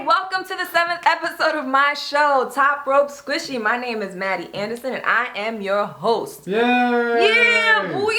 Welcome to the 7th episode of my show, Top Rope Squishy. My name is Maddie Anderson and I am your host. Yay! Yeah, boy!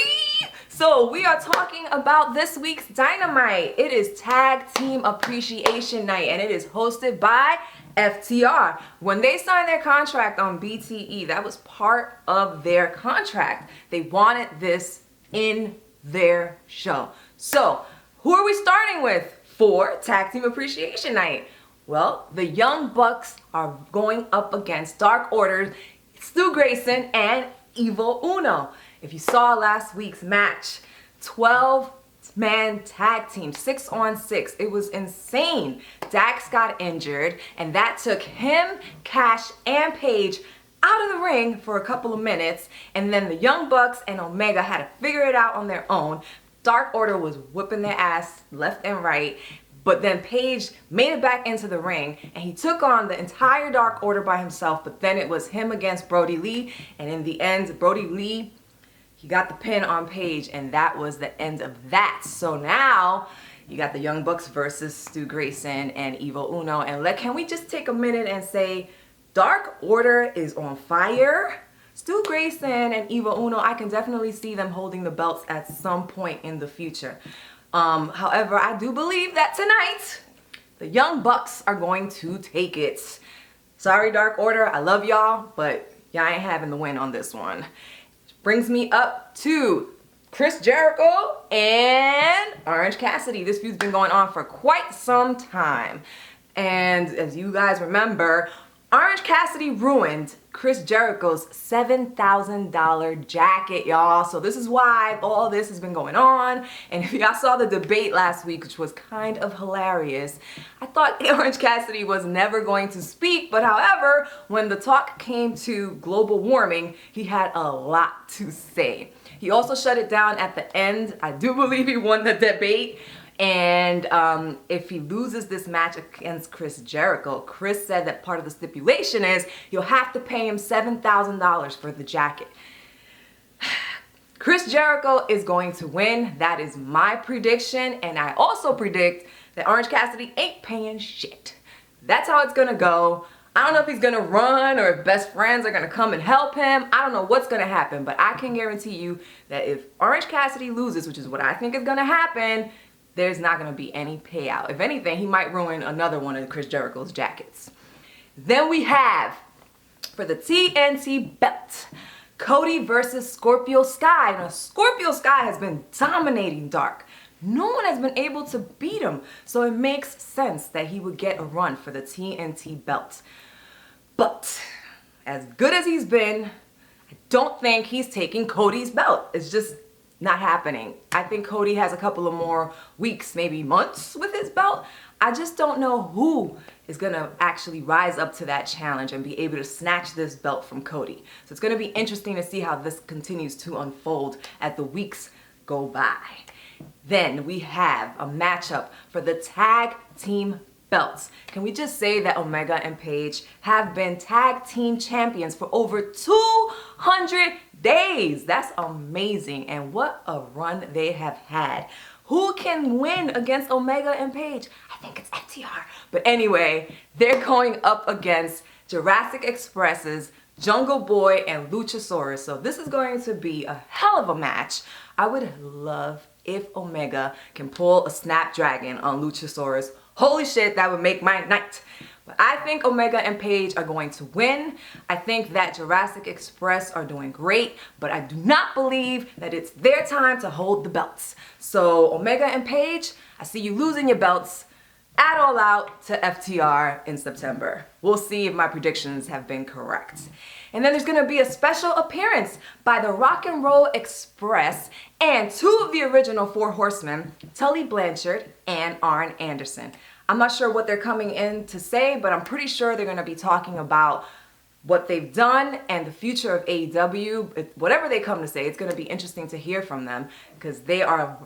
So we are talking about this week's Dynamite. It is Tag Team Appreciation Night and it is hosted by FTR. When they signed their contract on BTE, that was part of their contract. They wanted this in their show. So, who are we starting with for Tag Team Appreciation Night? Well, the Young Bucks are going up against Dark Order, Stu Grayson, and Evil Uno. If you saw last week's match, 12-man tag team, 6-on-6. It was insane. Dax got injured, and that took him, Cash, and Paige out of the ring for a couple of minutes, and then the Young Bucks and Omega had to figure it out on their own. Dark Order was whipping their ass left and right, but then Paige made it back into the ring and he took on the entire Dark Order by himself, but then it was him against Brody Lee, and in the end, Brody Lee, he got the pin on Paige, and that was the end of that. So now you got the Young Bucks versus Stu Grayson and Evil Uno, and can we just take a minute and say Dark Order is on fire? Stu Grayson and Evil Uno, I can definitely see them holding the belts at some point in the future. However, I do believe that tonight, the Young Bucks are going to take it. Sorry, Dark Order, I love y'all, but y'all ain't having the win on this one. Which brings me up to Chris Jericho and Orange Cassidy. This feud's been going on for quite some time. And as you guys remember, Orange Cassidy ruined Chris Jericho's $7,000 jacket, y'all. So this is why all this has been going on. And if y'all saw the debate last week, which was kind of hilarious, I thought Orange Cassidy was never going to speak. But however, when the talk came to global warming, he had a lot to say. He also shut it down at the end. I do believe he won the debate. And if he loses this match against Chris Jericho, Chris said that part of the stipulation is you'll have to pay him $7,000 for the jacket. Chris Jericho is going to win. That is my prediction. And I also predict that Orange Cassidy ain't paying shit. That's how it's going to go. I don't know if he's going to run or if best friends are going to come and help him. I don't know what's going to happen. But I can guarantee you that if Orange Cassidy loses, which is what I think is going to happen, there's not going to be any payout. If anything, he might ruin another one of Chris Jericho's jackets. Then we have, for the TNT belt, Cody versus Scorpio Sky. Now, Scorpio Sky has been dominating Dark. No one has been able to beat him, so it makes sense that he would get a run for the TNT belt. But, as good as he's been, I don't think he's taking Cody's belt. It's just not happening. I think Cody has a couple of more weeks, maybe months with his belt. I just don't know who is gonna actually rise up to that challenge and be able to snatch this belt from Cody. So it's gonna be interesting to see how this continues to unfold as the weeks go by. Then we have a matchup for the tag team belts. Can we just say that Omega and Paige have been tag team champions for over 200 days? That's amazing, and what a run they have had. Who can win against Omega and Paige? I think it's FTR. But anyway, they're going up against Jurassic Express's Jungle Boy and Luchasaurus. So this is going to be a hell of a match. I would love if Omega can pull a Snapdragon on Luchasaurus. Holy shit, that would make my night. But I think Omega and Paige are going to win. I think that Jurassic Express are doing great, but I do not believe that it's their time to hold the belts. So Omega and Paige, I see you losing your belts at All Out to FTR in September. We'll see if my predictions have been correct. And then there's going to be a special appearance by the Rock and Roll Express and two of the original Four Horsemen, Tully Blanchard and Arn Anderson. I'm not sure what they're coming in to say, but I'm pretty sure they're going to be talking about what they've done and the future of AEW. Whatever they come to say, it's going to be interesting to hear from them because they are,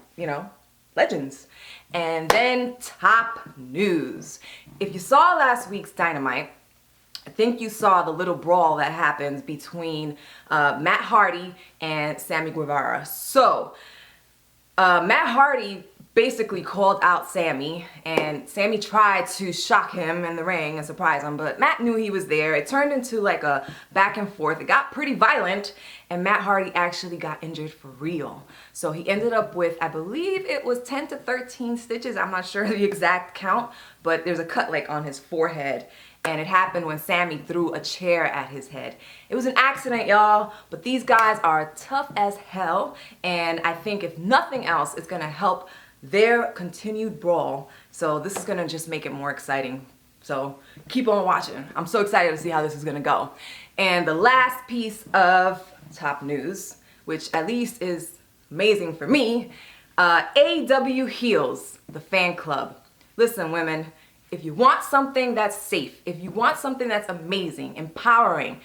legends. And then top news. If you saw last week's Dynamite, I think you saw the little brawl that happened between Matt Hardy and Sammy Guevara. So, Matt Hardy basically called out Sammy, and Sammy tried to shock him in the ring and surprise him, but Matt knew he was there. It turned into like a back and forth. It got pretty violent, and Matt Hardy actually got injured for real. So he ended up with, I believe it was 10 to 13 stitches. I'm not sure the exact count, but there's a cut like on his forehead. And it happened when Sammy threw a chair at his head. It was an accident, y'all, but these guys are tough as hell. And I think if nothing else, it's gonna help their continued brawl. So this is gonna just make it more exciting. So keep on watching. I'm so excited to see how this is gonna go. And the last piece of top news, which at least is amazing for me, AEW Heels, the fan club. Listen, women, if you want something that's safe, if you want something that's amazing, empowering,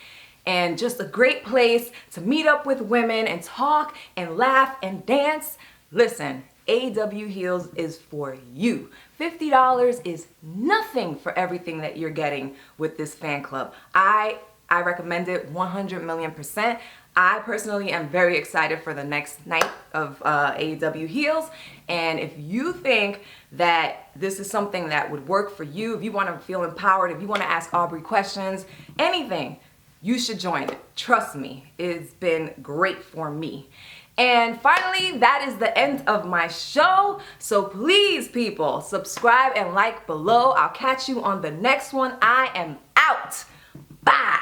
and just a great place to meet up with women and talk and laugh and dance, listen, AEW Heels is for you. $50 is nothing for everything that you're getting with this fan club. I recommend it 100 million %. I personally am very excited for the next night of AEW Heels. And if you think that this is something that would work for you, if you want to feel empowered, if you want to ask Aubrey questions, anything, you should join it. Trust me, it's been great for me. And finally, that is the end of my show. So please, people, subscribe and like below. I'll catch you on the next one. I am out. Bye.